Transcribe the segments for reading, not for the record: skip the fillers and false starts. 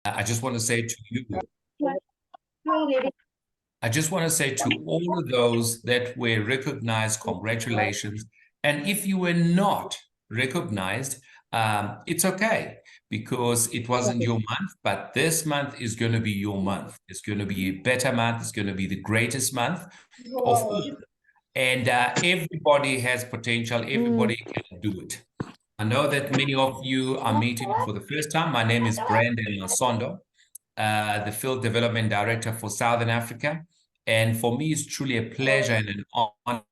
I just want to say to you, I just want to say to all of those that were recognized, congratulations. And if you were not recognized, it's okay because it wasn't your month, but this month is going to be your month. It's going to be a better month. It's going to be the greatest month of all. And everybody has potential. Everybody can do it. I know that many of you are meeting for the first time. My name is Brandon Masondo, the Field Development Director for Southern Africa. And for me, it's truly a pleasure and an honor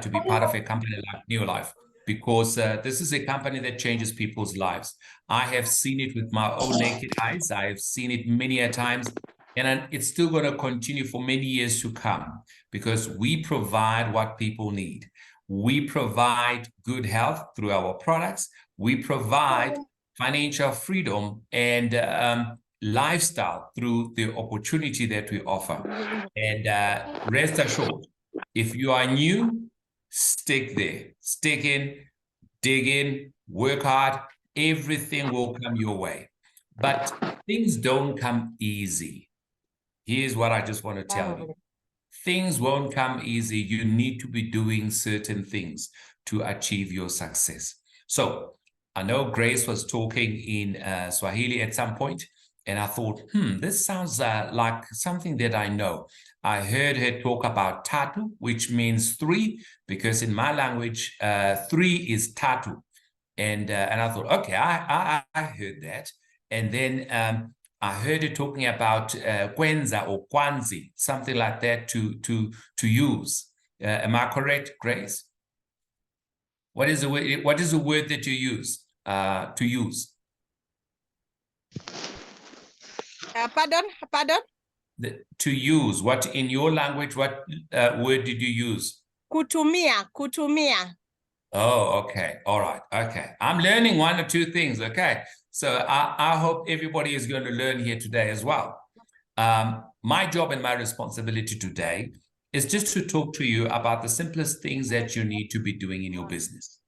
to be part of a company like Neolife because this is a company that changes people's lives. I have seen it with my own naked eyes. I have seen it many a times, and it's still going to continue for many years to come because we provide what people need. We provide good health through our products. We provide financial freedom and lifestyle through the opportunity that we offer. And rest assured, if you are new, stick there, stick in, dig in, work hard, everything will come your way. But things don't come easy. Here's what I just want to tell you. Things won't come easy. You need to be doing certain things to achieve your success. So I know Grace was talking in Swahili at some point, and I thought, this sounds like something that I know. I heard her talk about tatu, which means three, because in my language, three is tatu. And I thought, okay, I heard that. And then I heard it talking about kwenza or kwanzi, something like that to use. Am I correct, Grace? What is the word that you use to use? Pardon? To use. What in your language? What word did you use? Kutumia. Oh, okay. All right. Okay. I'm learning one or two things. Okay. So I hope everybody is going to learn here today as well. My job and my responsibility today is just to talk to you about the simplest things that you need to be doing in your business.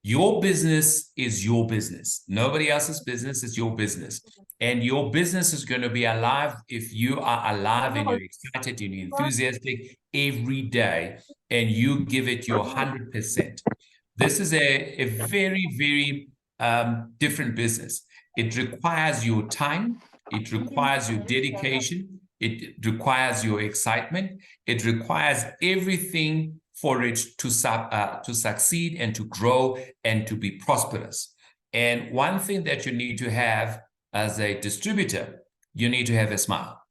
Your business is your business. Nobody else's business is your business. And your business is going to be alive if you are alive and you're excited and you're enthusiastic every day and you give it your 100%. This is a very, very different business. It requires your time. It requires your dedication. It requires your excitement. It requires everything for it to succeed and to grow and to be prosperous. And one thing that you need to have as a distributor, you need to have a smile.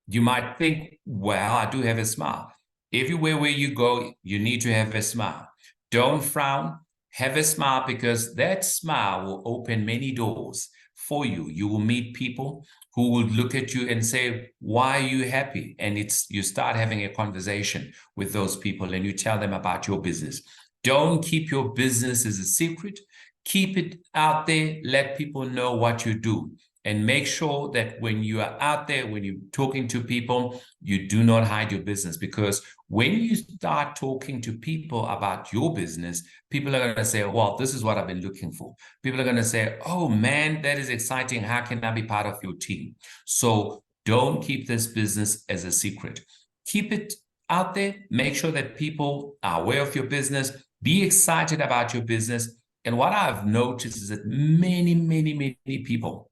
You might think, well, I do have a smile. Everywhere where you go, you need to have a smile. Don't frown, have a smile, because that smile will open many doors for you. You will meet people who will look at you and say, why are you happy? And you start having a conversation with those people and you tell them about your business. Don't keep your business as a secret. Keep it out there. Let people know what you do. And make sure that when you are out there, when you're talking to people, you do not hide your business. Because when you start talking to people about your business, people are going to say, well, this is what I've been looking for. People are going to say, oh, man, that is exciting. How can I be part of your team? So don't keep this business as a secret. Keep it out there. Make sure that people are aware of your business. Be excited about your business. And what I've noticed is that many people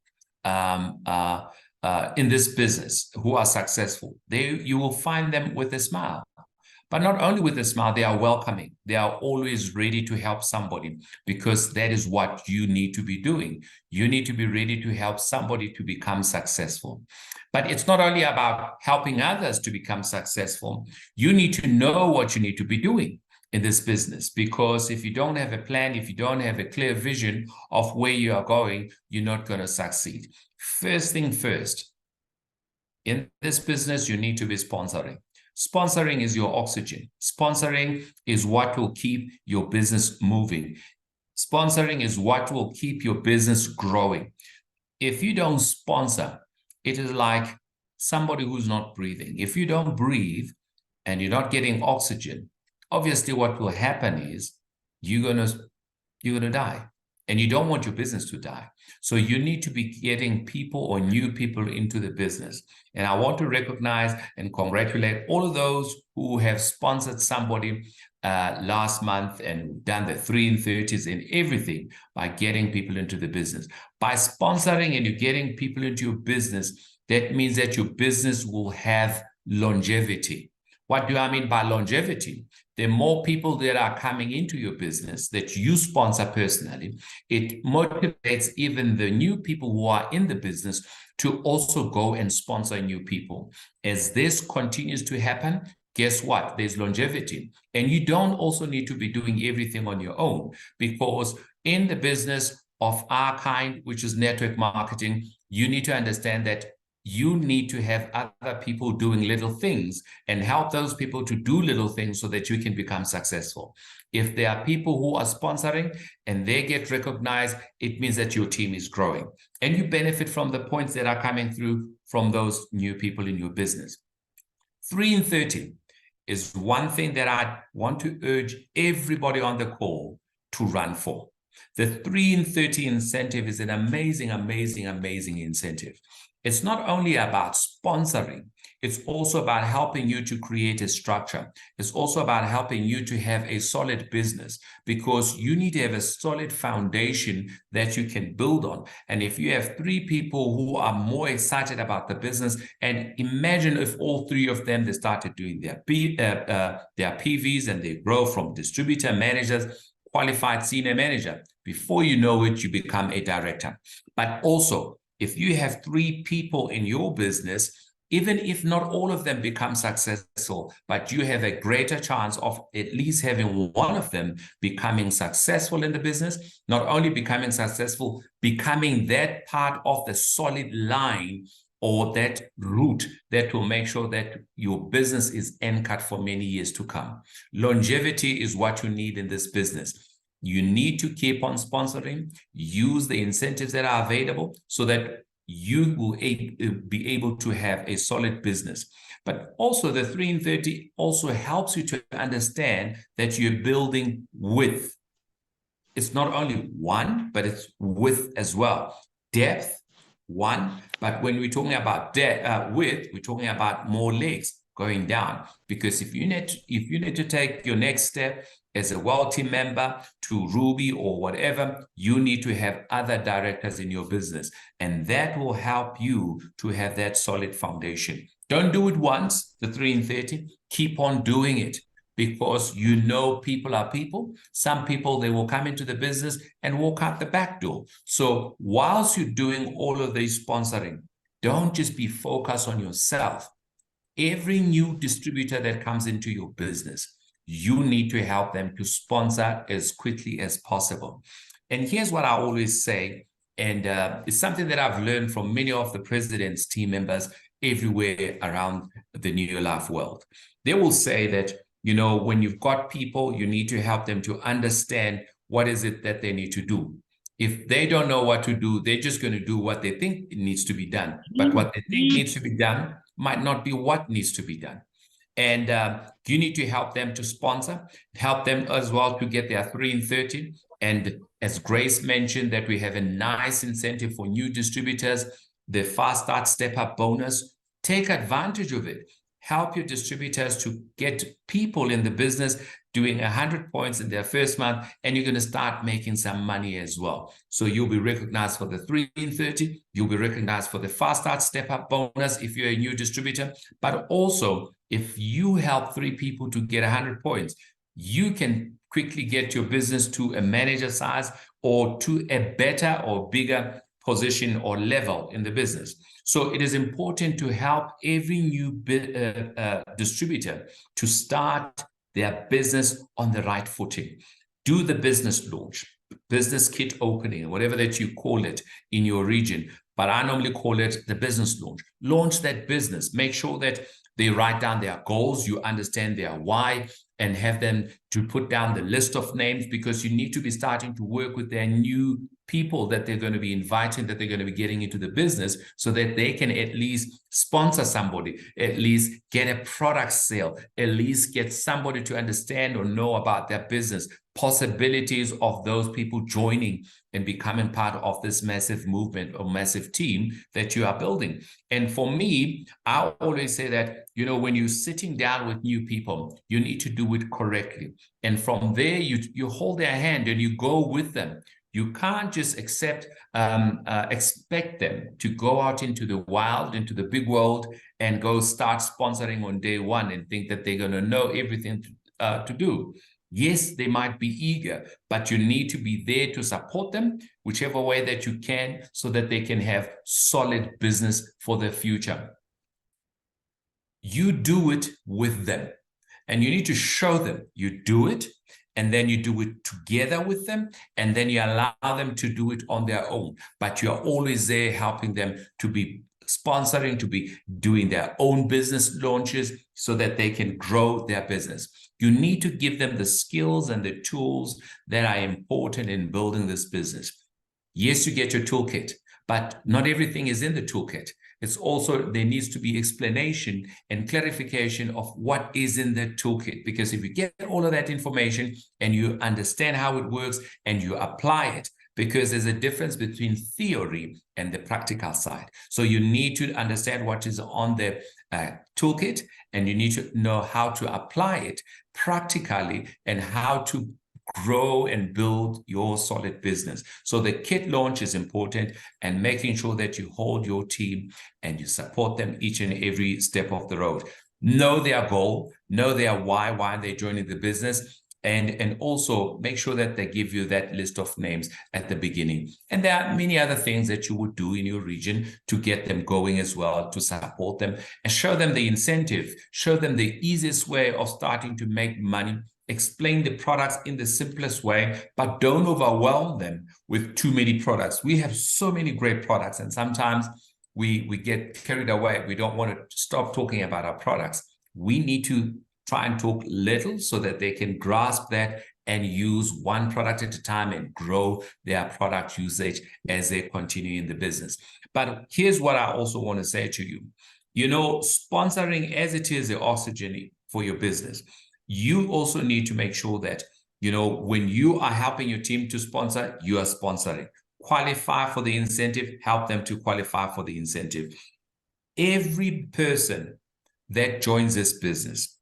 in this business who are successful, you will find them with a smile. But not only with a smile, they are welcoming. They are always ready to help somebody, because that is what you need to be doing. You need to be ready to help somebody to become successful. But it's not only about helping others to become successful. You need to know what you need to be doing in this business, because if you don't have a plan, if you don't have a clear vision of where you are going, you're not going to succeed. First thing first, in this business, you need to be sponsoring. Sponsoring is your oxygen. Sponsoring is what will keep your business moving. Sponsoring is what will keep your business growing. If you don't sponsor, it is like somebody who's not breathing. If you don't breathe and you're not getting oxygen, obviously what will happen is you're gonna die. and you don't want your business to die. So you need to be getting people or new people into the business. And I want to recognize and congratulate all of those who have sponsored somebody last month and done the 3 in 30s and everything by getting people into the business. By sponsoring and you're getting people into your business, that means that your business will have longevity. What do I mean by longevity? The more people that are coming into your business that you sponsor personally, it motivates even the new people who are in the business to also go and sponsor new people. As this continues to happen, guess what? There's longevity. And you don't also need to be doing everything on your own, because in the business of our kind, which is network marketing, you need to understand that you need to have other people doing little things and help those people to do little things so that you can become successful. If there are people who are sponsoring and they get recognized, it means that your team is growing and you benefit from the points that are coming through from those new people in your business. 3 in 30 is one thing that I want to urge everybody on the call to run for. The 3 in 30 incentive is an amazing, amazing, amazing incentive. It's not only about sponsoring, it's also about helping you to create a structure. It's also about helping you to have a solid business, because you need to have a solid foundation that you can build on. And if you have 3 people who are more excited about the business, and imagine if all 3 of them, they started doing their PVs and they grow from distributor, managers, qualified senior manager. Before you know it, you become a director. But also, if you have 3 people in your business, even if not all of them become successful, but you have a greater chance of at least having one of them becoming successful in the business, not only becoming successful, becoming that part of the solid line or that route that will make sure that your business is anchored for many years to come. Longevity is what you need in this business. You need to keep on sponsoring, use the incentives that are available so that you will be able to have a solid business. But also the 3 in 30 also helps you to understand that you're building width. It's not only one, but it's width as well. Depth, one, but when we're talking about width, we're talking about more legs going down. Because if you need to take your next step as a WELL team member to Ruby or whatever, you need to have other directors in your business. And that will help you to have that solid foundation. Don't do it once, the 3 in 30. Keep on doing it, because you know people are people. Some people, they will come into the business and walk out the back door. So whilst you're doing all of this sponsoring, don't just be focused on yourself. Every new distributor that comes into your business, you need to help them to sponsor as quickly as possible. And here's what I always say, and it's something that I've learned from many of the president's team members everywhere around the Neolife world. They will say that, you know, when you've got people, you need to help them to understand what is it that they need to do. If they don't know what to do, they're just going to do what they think needs to be done. But what they think needs to be done might not be what needs to be done. And you need to help them to sponsor, help them as well to get their 3 in 30. And as Grace mentioned, that we have a nice incentive for new distributors, the Fast Start Step Up bonus. Take advantage of it. Help your distributors to get people in the business doing 100 points in their first month, and you're going to start making some money as well. So you'll be recognized for the 3 in 30. You'll be recognized for the Fast Start Step Up bonus if you're a new distributor. But also, if you help 3 people to get 100 points, you can quickly get your business to a manager size or to a better or bigger position or level in the business. So it is important to help every new distributor to start their business on the right footing. Do the business launch, business kit opening, whatever that you call it in your region. But I normally call it the business launch. Launch that business. Make sure that they write down their goals, you understand their why, and have them to put down the list of names, because you need to be starting to work with their new people that they're going to be inviting, that they're going to be getting into the business, so that they can at least sponsor somebody, at least get a product sale, at least get somebody to understand or know about their business possibilities of those people joining and becoming part of this massive movement or massive team that you are building. And for me, I always say that, when you're sitting down with new people, you need to do it correctly. And from there, you hold their hand and you go with them. You can't just expect them to go out into the wild, into the big world, and go start sponsoring on day one and think that they're going to know everything to do. Yes, they might be eager, but you need to be there to support them whichever way that you can so that they can have solid business for the future. You do it with them, and you need to show them you do it, and then you do it together with them, and then you allow them to do it on their own. But you're always there helping them to be sponsoring, to be doing their own business launches so that they can grow their business. You need to give them the skills and the tools that are important in building this business. Yes, you get your toolkit, but not everything is in the toolkit. It's also, there needs to be explanation and clarification of what is in the toolkit. Because if you get all of that information and you understand how it works and you apply it, because there's a difference between theory and the practical side. So you need to understand what is on the toolkit, and you need to know how to apply it practically and how to grow and build your solid business. So the kit launch is important, and making sure that you hold your team and you support them each and every step of the road. Know their goal, know their why they're joining the business, and also make sure that they give you that list of names at the beginning. And there are many other things that you would do in your region to get them going as well, to support them and show them the incentive, show them the easiest way of starting to make money. Explain the products in the simplest way, but don't overwhelm them with too many products. We have so many great products, and sometimes we get carried away. We don't want to stop talking about our products. We need to try and talk little so that they can grasp that and use one product at a time and grow their product usage as they continue in the business. But here's what I also want to say to you. Sponsoring, as it is the oxygen for your business, you also need to make sure that, when you are helping your team to sponsor, you are sponsoring. Qualify for the incentive, help them to qualify for the incentive. Every person that joins this business,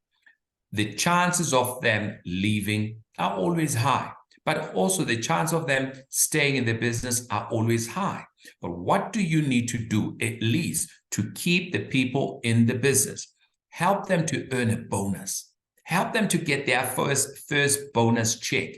the chances of them leaving are always high, but also the chance of them staying in the business are always high. But what do you need to do at least to keep the people in the business? Help them to earn a bonus. Help them to get their first bonus check.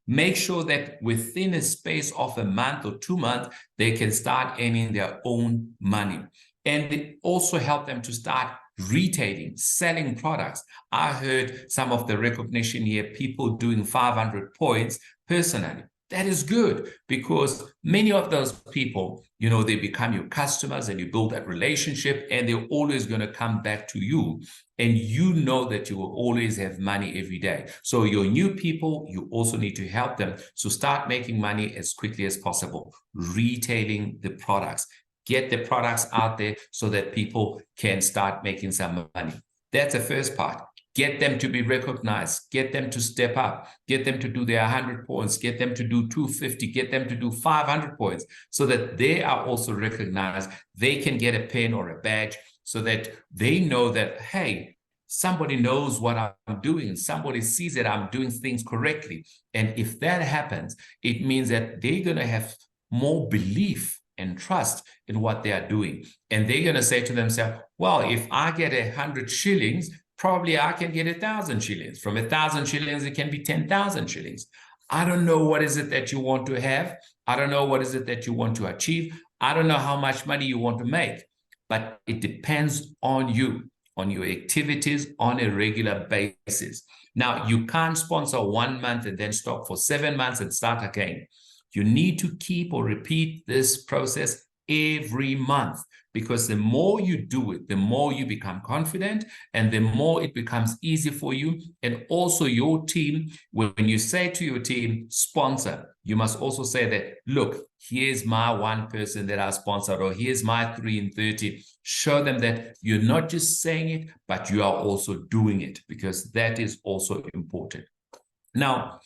Make sure that within a space of a month or 2 months, they can start earning their own money. And also help them to start retailing, selling products. I heard some of the recognition here, people doing 500 points personally. That is good, because many of those people, they become your customers and you build that relationship, and they're always going to come back to you. And you know that you will always have money every day. So your new people, you also need to help them to start making money as quickly as possible, retailing the products. Get the products out there so that people can start making some money. That's the first part. Get them to be recognized, get them to step up, get them to do their 100 points, get them to do 250, get them to do 500 points, so that they are also recognized. They can get a pin or a badge so that they know that, hey, somebody knows what I'm doing. Somebody sees that I'm doing things correctly. And if that happens, it means that they're going to have more belief and trust in what they are doing. And they're going to say to themselves, well, if I get 100 shillings, probably I can get 1,000 shillings. From 1,000 shillings, it can be 10,000 shillings. I don't know what is it that you want to have. I don't know what is it that you want to achieve. I don't know how much money you want to make, but it depends on you, on your activities on a regular basis. Now, you can't sponsor 1 month and then stop for 7 months and start again. You need to keep or repeat this process every month, because the more you do it, the more you become confident and the more it becomes easy for you. And also your team, when you say to your team, sponsor, you must also say that, look, here's my one person that I sponsored, or here's my 3 in 30. Show them that you're not just saying it, but you are also doing it, because that is also important. Now,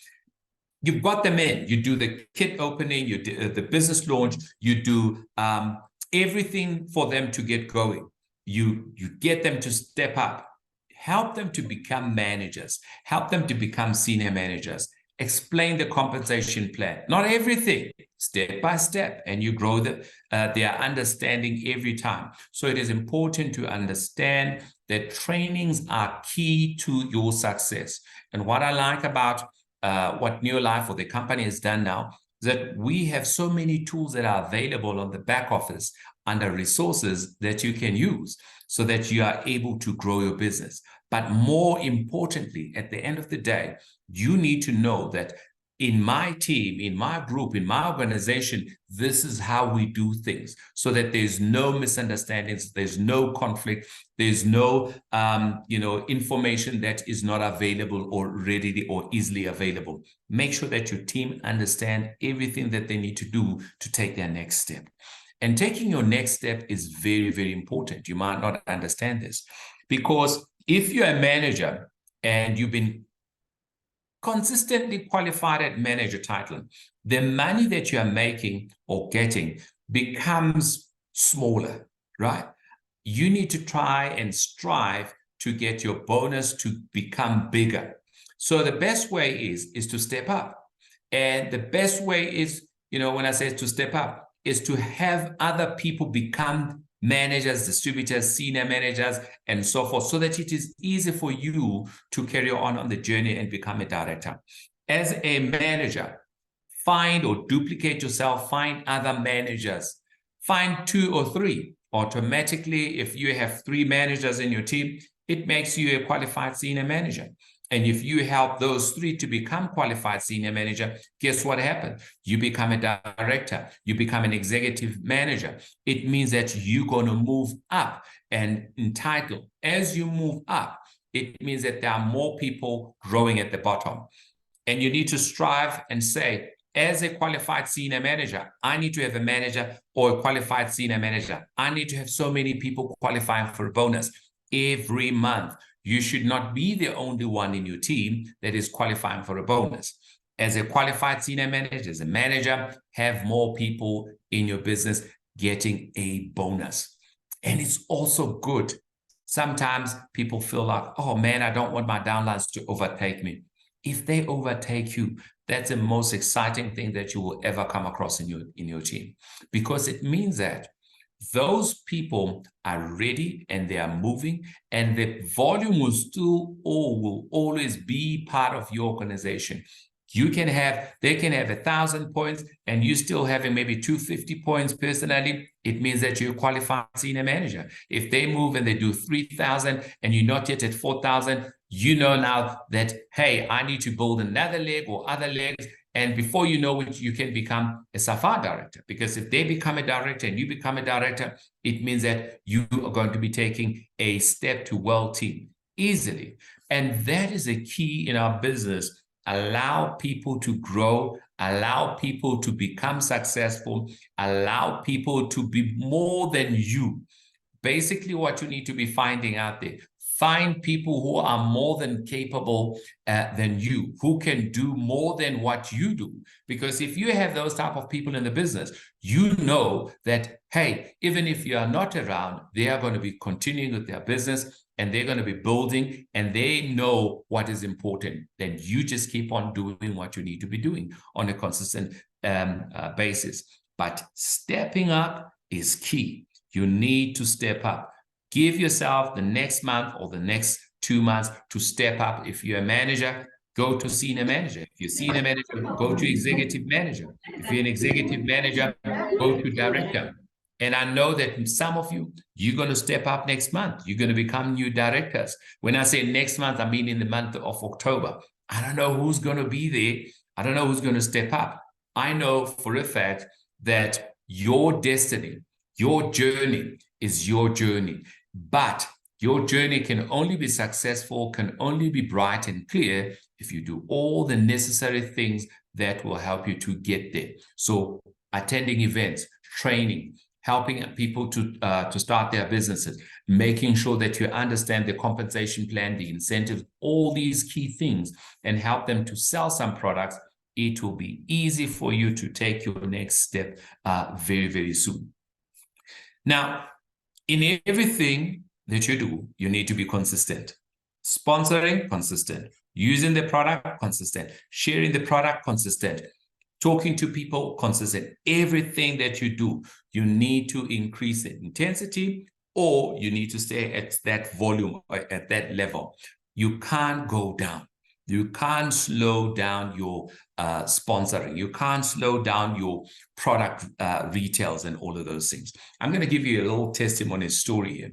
you've got them in. You do the kit opening, you do the business launch, you do everything for them to get going. You get them to step up, help them to become managers, help them to become senior managers, explain the compensation plan, not everything, step by step, and you grow their understanding every time. So it is important to understand that trainings are key to your success. And what I like about what Neolife or the company has done now is that we have so many tools that are available on the back office under resources that you can use so that you are able to grow your business. But more importantly, at the end of the day, you need to know that in my team, in my group, in my organization, this is how we do things so that there's no misunderstandings, there's no conflict, there's no information that is not available or readily or easily available. Make sure that your team understand everything that they need to do to take their next step. And taking your next step is very, very important. You might not understand this because if you're a manager and you've been consistently qualified at manager title, the money that you are making or getting becomes smaller, right? You need to try and strive to get your bonus to become bigger. So the best way is to step up. And the best way is, when I say to step up, is to have other people become managers, distributors, senior managers, and so forth, so that it is easy for you to carry on the journey and become a director. As a manager, find or duplicate yourself, find other managers, find 2 or 3. Automatically, if you have 3 managers in your team, it makes you a qualified senior manager. And if you help those 3 to become qualified senior manager, guess what happens? You become a director, you become an executive manager. It means that you're going to move up and entitled. As you move up, it means that there are more people growing at the bottom. And you need to strive and say, as a qualified senior manager, I need to have a manager or a qualified senior manager. I need to have so many people qualifying for a bonus every month. You should not be the only one in your team that is qualifying for a bonus. As a qualified senior manager, as a manager, have more people in your business getting a bonus. And it's also good. Sometimes people feel like, oh man, I don't want my downlines to overtake me. If they overtake you, that's the most exciting thing that you will ever come across in your team, because it means that those people are ready and they are moving, and the volume will always be part of your organization. They can have 1,000 points and you still having maybe 250 points personally. It means that you're a qualified senior manager. If they move and they do 3,000 and you're not yet at 4,000, you know now that, hey, I need to build another leg or other legs. And before you know it, you can become a SAFA director. Because if they become a director and you become a director, it means that you are going to be taking a step to world team easily. And that is a key in our business. Allow people to grow, allow people to become successful, allow people to be more than you. Basically, what you need to be finding out there, find people who are more than capable than you, who can do more than what you do. Because if you have those type of people in the business, you know that, hey, even if you are not around, they are going to be continuing with their business and they're going to be building, and they know what is important. Then you just keep on doing what you need to be doing on a consistent basis. But stepping up is key. You need to step up. Give yourself the next month or the next 2 months to step up. If you're a manager, go to senior manager. If you're senior manager, go to executive manager. If you're an executive manager, go to director. And I know that some of you, you're going to step up next month. You're going to become new directors. When I say next month, I mean in the month of October. I don't know who's going to be there. I don't know who's going to step up. I know for a fact that your destiny, your journey is your journey. But your journey can only be successful, can only be bright and clear if you do all the necessary things that will help you to get there. So attending events, training, helping people to start their businesses, making sure that you understand the compensation plan, the incentives, all these key things, and help them to sell some products it will be easy for you to take your next step very, very soon. Now, in everything that you do, you need to be consistent. Sponsoring, consistent. Using the product, consistent. Sharing the product, consistent. Talking to people, consistent. Everything that you do, you need to increase the intensity, or you need to stay at that volume, or at that level. You can't go down. You can't slow down your sponsoring. You can't slow down your product retails and all of those things. I'm going to give you a little testimony story here.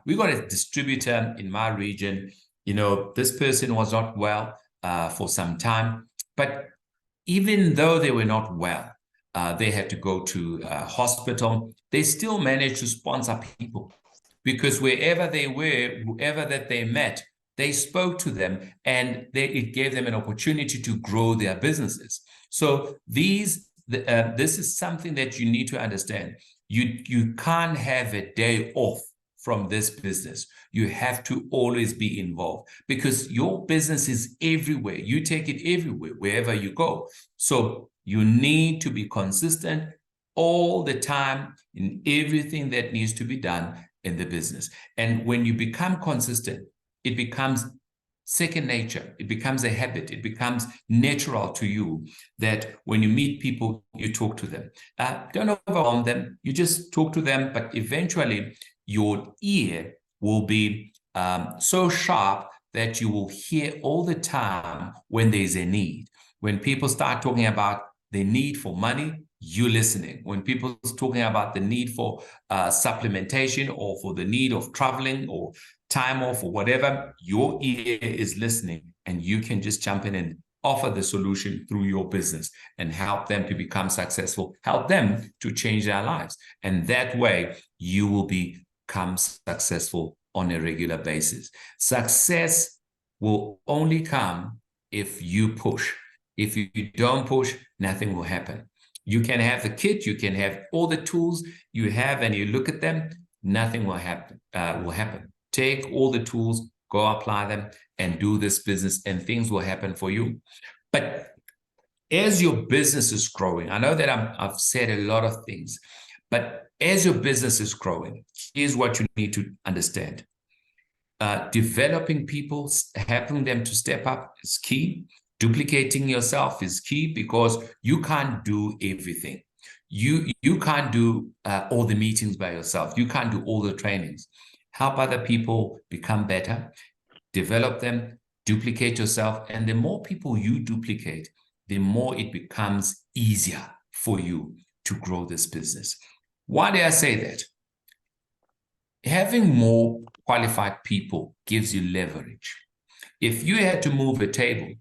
We got a distributor in my region. You know, this person was not well for some time, but even though they were not well, they had to go to hospital, they still managed to sponsor people, because wherever they were, whoever that they met, they spoke to them, and it gave them an opportunity to grow their businesses. So this is something that you need to understand. You can't have a day off from this business. You have to always be involved, because your business is everywhere. You take it everywhere, wherever you go. So you need to be consistent all the time in everything that needs to be done in the business. And when you become consistent, it becomes second nature. It becomes a habit. It becomes natural to you that when you meet people, you talk to them. Don't overwhelm them. You just talk to them, but eventually your ear will be so sharp that you will hear all the time when there's a need. When people start talking about the need for money, you're listening. When people are talking about the need for supplementation, or for the need of traveling or time off or whatever, your ear is listening, and you can just jump in and offer the solution through your business and help them to become successful, help them to change their lives. And that way you will become successful on a regular basis. Success will only come if you push. If you don't push, nothing will happen. You can have the kit, you can have all the tools you have, and you look at them, nothing will happen. Take all the tools, go apply them, and do this business, and things will happen for you. But as your business is growing, I know that I've said a lot of things, but as your business is growing, here's what you need to understand. Developing people, helping them to step up is key. Duplicating yourself is key, because you can't do everything. You can't do all the meetings by yourself. You can't do all the trainings. Help other people become better, develop them, duplicate yourself. And the more people you duplicate, the more it becomes easier for you to grow this business. Why do I say that? Having more qualified people gives you leverage. If you had to move a table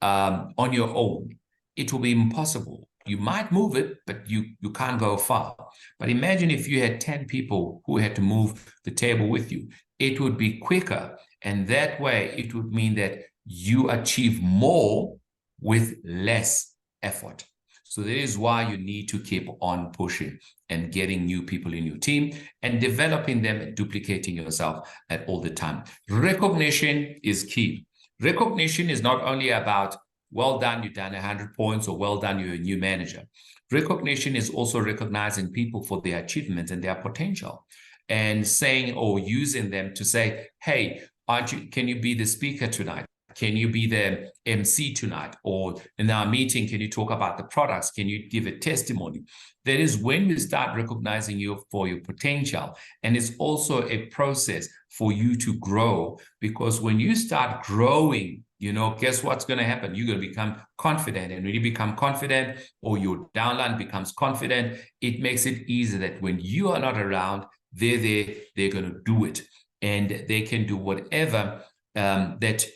on your own, it will be impossible. You might move it, but you can't go far. But imagine if you had 10 people who had to move the table with you. It would be quicker, and that way it would mean that you achieve more with less effort. So that is why you need to keep on pushing and getting new people in your team and developing them and duplicating yourself at all the time. Recognition is key. Recognition is not only about, well done, you've done 100 points, or well done, you're a new manager. Recognition is also recognizing people for their achievements and their potential, and saying or using them to say, hey, can you be the speaker tonight? Can you be the MC tonight? Or in our meeting, can you talk about the products? Can you give a testimony? That is when you start recognizing you for your potential. And it's also a process for you to grow, because when you start growing, you know, guess what's going to happen? You're going to become confident. And when you become confident, or your downline becomes confident, it makes it easy that when you are not around, they're there, they're going to do it. And they can do whatever that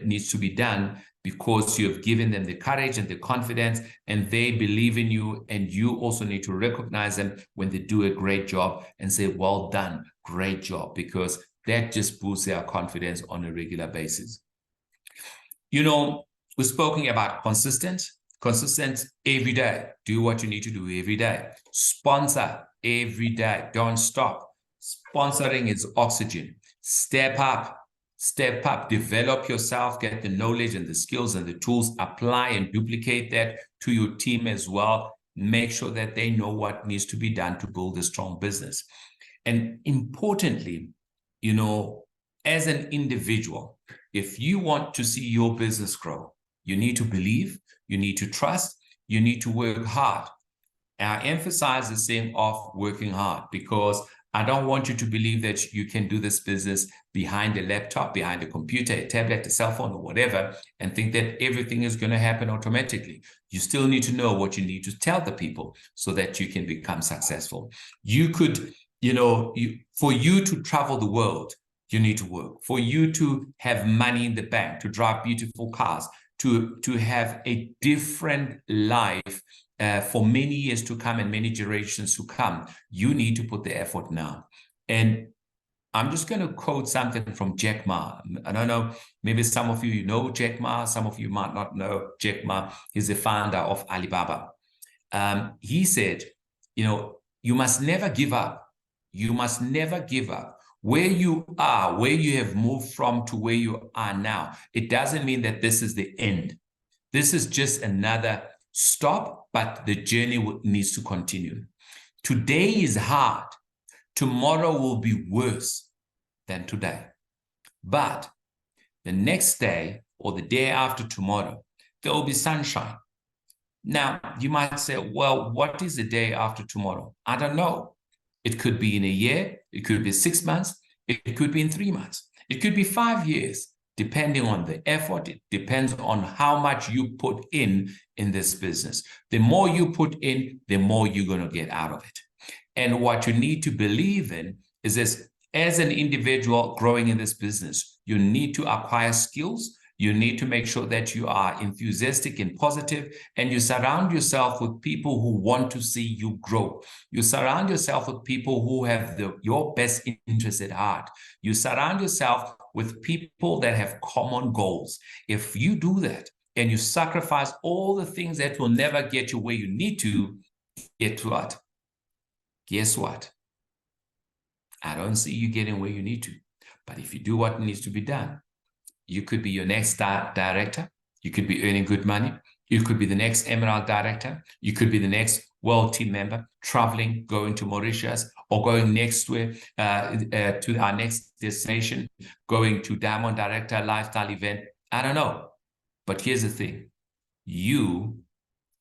needs to be done, because you have given them the courage and the confidence, and they believe in you. And you also need to recognize them when they do a great job and say, well done, great job, because that just boosts their confidence on a regular basis. You know, we're speaking about consistent every day. Do what you need to do every day. Sponsor every day. Don't stop. Sponsoring is oxygen. Step up. step up, develop yourself, get the knowledge and the skills and the tools, apply and duplicate that to your team as well. Make sure that they know what needs to be done to build a strong business. And importantly, you know, as an individual, if you want to see your business grow, you need to believe, you need to trust, you need to work hard. And I emphasize the same of working hard, because I don't want you to believe that you can do this business behind a laptop, behind a computer, a tablet, a cell phone, or whatever, and think that everything is going to happen automatically. You still need to know what you need to tell the people so that you can become successful. You could, you know, for you to travel the world, you need to work. For you to have money in the bank, to drive beautiful cars, to have a different life for many years to come and many generations to come, you need to put the effort now. And I'm just going to quote something from Jack Ma. I don't know, maybe some of you know Jack Ma, some of you might not know Jack Ma. He's the founder of Alibaba. He said, you know, you must never give up. You must never give up. Where you are, where you have moved from to where you are now, it doesn't mean that this is the end. This is just another stop, but the journey needs to continue. Today is hard. Tomorrow will be worse than today. But the next day or the day after tomorrow, there will be sunshine. Now, you might say, well, what is the day after tomorrow? I don't know. It could be in a year. It could be 6 months. It could be in 3 months. It could be 5 years, depending on the effort. It depends on how much you put in this business. The more you put in, the more you're going to get out of it. And what you need to believe in is this: as an individual growing in this business, you need to acquire skills. You need to make sure that you are enthusiastic and positive, and you surround yourself with people who want to see you grow. You surround yourself with people who have your best interest at heart. You surround yourself with people that have common goals. If you do that and you sacrifice all the things that will never get you where you need to, get what? Guess what? I don't see you getting where you need to. But if you do what needs to be done, you could be your next director. You could be earning good money. You could be the next Emerald director. You could be the next world team member, traveling, going to Mauritius, or going next to our next destination, going to Diamond Director Lifestyle event. I don't know. But here's the thing. You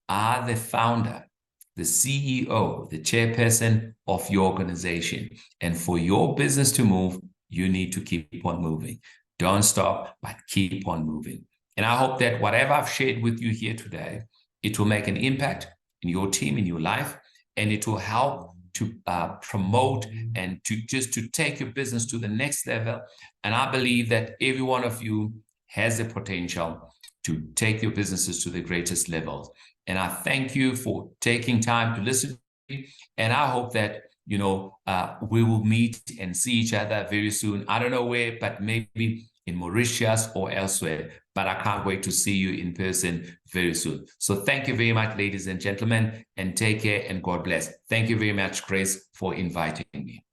are the founder, the CEO, the chairperson of your organization. And for your business to move, you need to keep on moving. Don't stop, but keep on moving. And I hope that whatever I've shared with you here today, it will make an impact in your team, in your life, and it will help to promote and to take your business to the next level. And I believe that every one of you has the potential to take your businesses to the greatest levels. And I thank you for taking time to listen to me. And I hope that, you know, we will meet and see each other very soon. I don't know where, but maybe in Mauritius or elsewhere. But I can't wait to see you in person very soon. So thank you very much, ladies and gentlemen, and take care and God bless. Thank you very much, Grace, for inviting me.